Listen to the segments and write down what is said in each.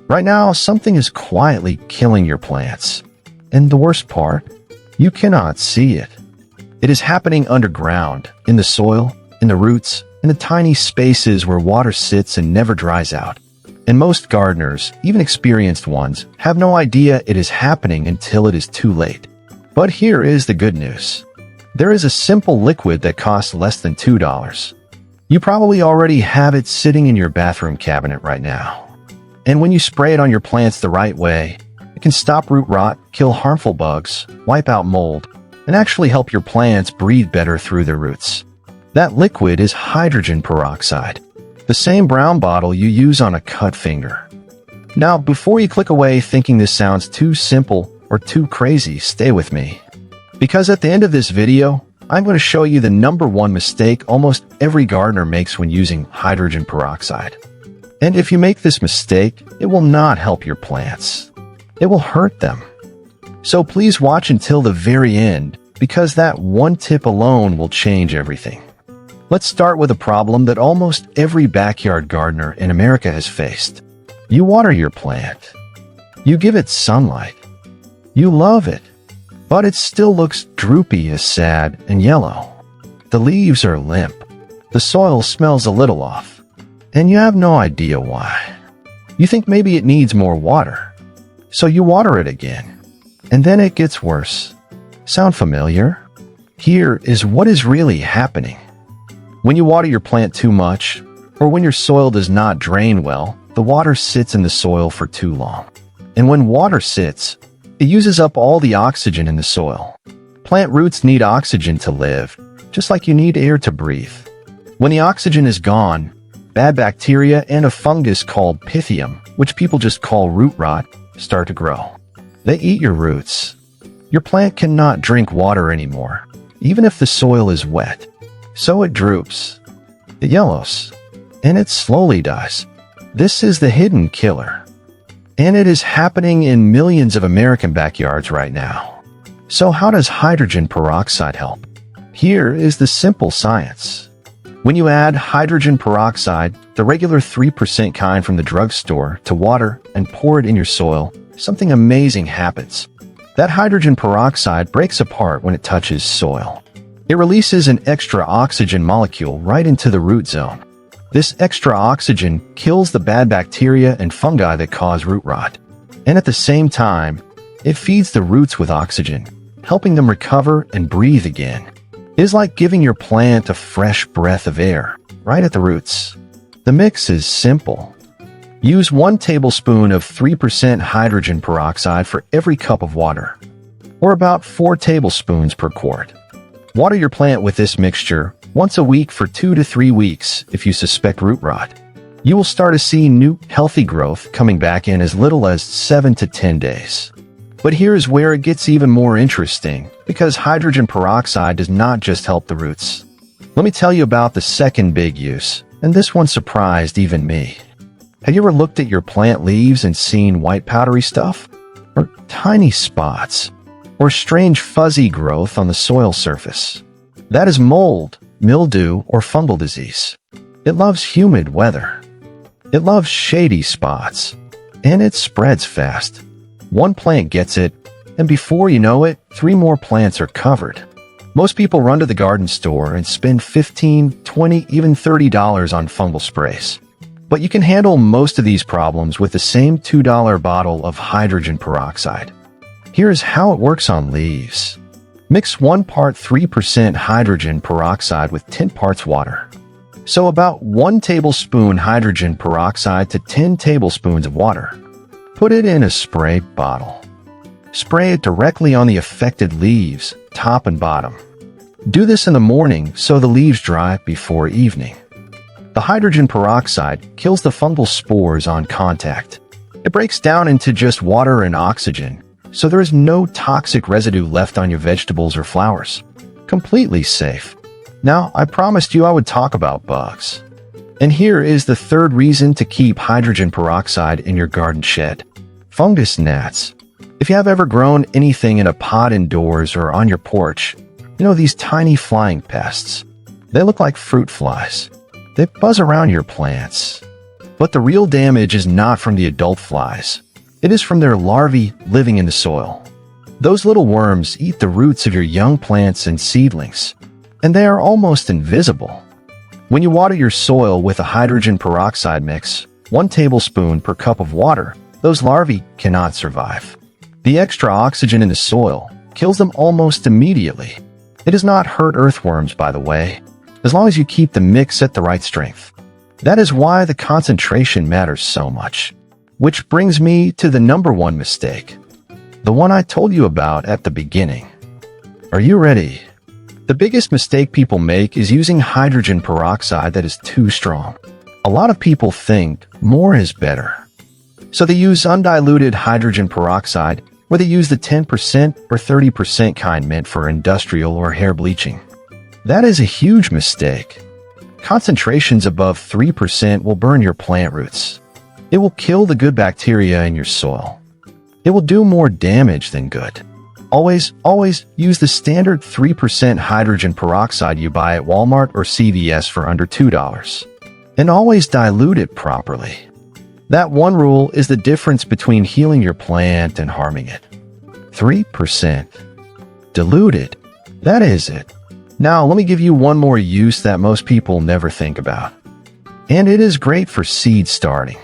Right now, something is quietly killing your plants. And the worst part, you cannot see it. It is happening underground, in the soil, in the roots, in the tiny spaces where water sits and never dries out. And most gardeners, even experienced ones, have no idea it is happening until it is too late. But here is the good news. There is a simple liquid that costs less than $2. You probably already have it sitting in your bathroom cabinet right now. And when you spray it on your plants the right way, it can stop root rot, kill harmful bugs, wipe out mold, and actually help your plants breathe better through their roots. That liquid is hydrogen peroxide, the same brown bottle you use on a cut finger. Now, before you click away thinking this sounds too simple or too crazy, stay with me. Because at the end of this video, I'm going to show you the #1 mistake almost every gardener makes when using hydrogen peroxide. And if you make this mistake, it will not help your plants. It will hurt them. So please watch until the very end, because that one tip alone will change everything. Let's start with a problem that almost every backyard gardener in America has faced. You water your plant. You give it sunlight. You love it. But it still looks droopy, sad, and yellow. The leaves are limp. The soil smells a little off. And you have no idea why. You think maybe it needs more water. So you water it again. And then it gets worse. Sound familiar? Here is what is really happening. When you water your plant too much, or when your soil does not drain well, the water sits in the soil for too long. And when water sits, it uses up all the oxygen in the soil. Plant roots need oxygen to live, just like you need air to breathe. When the oxygen is gone, bad bacteria and a fungus called pythium, which people just call root rot, start to grow. They eat your roots. Your plant cannot drink water anymore, even if the soil is wet. So it droops, it yellows, and it slowly dies. This is the hidden killer. And it is happening in millions of American backyards right now. So how does hydrogen peroxide help? Here is the simple science. When you add hydrogen peroxide, the regular 3% kind from the drugstore, to water and pour it in your soil, something amazing happens. That hydrogen peroxide breaks apart when it touches soil. It releases an extra oxygen molecule right into the root zone. This extra oxygen kills the bad bacteria and fungi that cause root rot. And at the same time, it feeds the roots with oxygen, helping them recover and breathe again. It is like giving your plant a fresh breath of air, right at the roots. The mix is simple. Use 1 tablespoon of 3% hydrogen peroxide for every cup of water, or about 4 tablespoons per quart. Water your plant with this mixture once a week for 2 to 3 weeks if you suspect root rot. You will start to see new, healthy growth coming back in as little as 7 to 10 days. But here's where it gets even more interesting, because hydrogen peroxide does not just help the roots. Let me tell you about the second big use, and this one surprised even me. Have you ever looked at your plant leaves and seen white powdery stuff? Or tiny spots? Or strange fuzzy growth on the soil surface? That is mold, mildew, or fungal disease. It loves humid weather. It loves shady spots. And it spreads fast. One plant gets it, and before you know it, 3 more plants are covered. Most people run to the garden store and spend $15, $20, even $30 on fungal sprays. But you can handle most of these problems with the same $2 bottle of hydrogen peroxide. Here's how it works on leaves. Mix 1 part 3% hydrogen peroxide with 10 parts water. So about 1 tablespoon hydrogen peroxide to 10 tablespoons of water. Put it in a spray bottle. Spray it directly on the affected leaves, top and bottom. Do this in the morning so the leaves dry before evening. The hydrogen peroxide kills the fungal spores on contact. It breaks down into just water and oxygen, so there is no toxic residue left on your vegetables or flowers. Completely safe. Now, I promised you I would talk about bugs. And here is the third reason to keep hydrogen peroxide in your garden shed. Fungus gnats. If you have ever grown anything in a pot indoors or on your porch, you know these tiny flying pests. They look like fruit flies. They buzz around your plants. But the real damage is not from the adult flies. It is from their larvae living in the soil. Those little worms eat the roots of your young plants and seedlings, and they are almost invisible. When you water your soil with a hydrogen peroxide mix, 1 tablespoon per cup of water, those larvae cannot survive. The extra oxygen in the soil kills them almost immediately. It does not hurt earthworms, by the way, as long as you keep the mix at the right strength. That is why the concentration matters so much. Which brings me to the number 1 mistake. The one I told you about at the beginning. Are you ready? The biggest mistake people make is using hydrogen peroxide that is too strong. A lot of people think more is better. So they use undiluted hydrogen peroxide, where they use the 10% or 30% kind meant for industrial or hair bleaching. That is a huge mistake. Concentrations above 3% will burn your plant roots. It will kill the good bacteria in your soil. It will do more damage than good. Always use the standard 3% hydrogen peroxide you buy at Walmart or CVS for under $2. And always dilute it properly. That one rule is the difference between healing your plant and harming it. 3%. Diluted. That is it. Now let me give you one more use that most people never think about. And it is great for seed starting.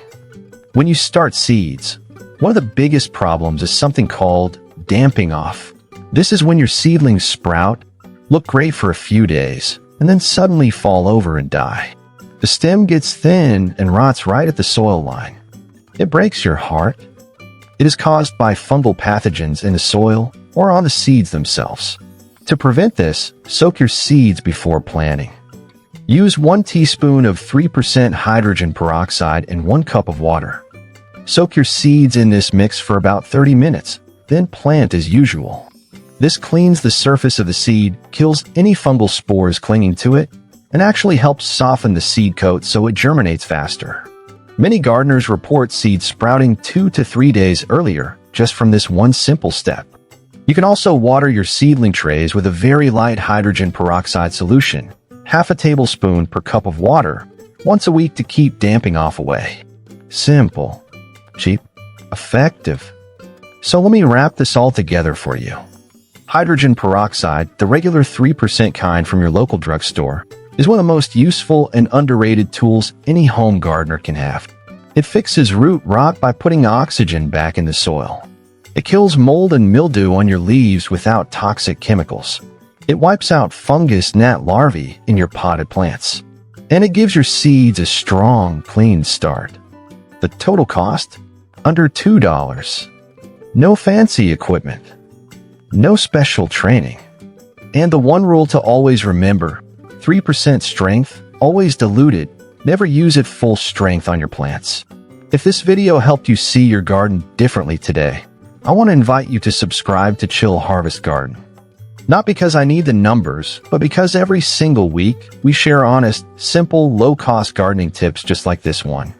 When you start seeds, one of the biggest problems is something called damping off. This is when your seedlings sprout, look great for a few days, and then suddenly fall over and die. The stem gets thin and rots right at the soil line. It breaks your heart. It is caused by fungal pathogens in the soil or on the seeds themselves. To prevent this, soak your seeds before planting. Use 1 teaspoon of 3% hydrogen peroxide in 1 cup of water. Soak your seeds in this mix for about 30 minutes, then plant as usual. This cleans the surface of the seed, kills any fungal spores clinging to it, and actually helps soften the seed coat so it germinates faster. Many gardeners report seeds sprouting 2 to 3 days earlier just from this one simple step. You can also water your seedling trays with a very light hydrogen peroxide solution, half a tablespoon per cup of water, once a week to keep damping off away. Simple, cheap, effective. So let me wrap this all together for you. Hydrogen peroxide, the regular 3% kind from your local drugstore, is one of the most useful and underrated tools any home gardener can have. It fixes root rot by putting oxygen back in the soil. It kills mold and mildew on your leaves without toxic chemicals. It wipes out fungus gnat larvae in your potted plants. And it gives your seeds a strong, clean start. The total cost? Under $2. No fancy equipment. No special training. And the one rule to always remember, 3% strength, always diluted, never use it full strength on your plants. If this video helped you see your garden differently today, I want to invite you to subscribe to Chill Harvest Garden. Not because I need the numbers, but because every single week we share honest, simple, low-cost gardening tips just like this one.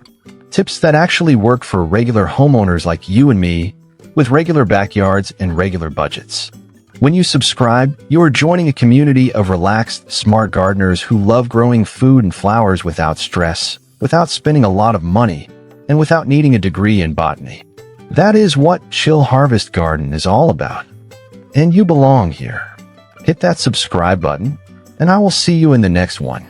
Tips that actually work for regular homeowners like you and me, with regular backyards and regular budgets. When you subscribe, you are joining a community of relaxed, smart gardeners who love growing food and flowers without stress, without spending a lot of money, and without needing a degree in botany. That is what Chill Harvest Garden is all about. And you belong here. Hit that subscribe button, and I will see you in the next one.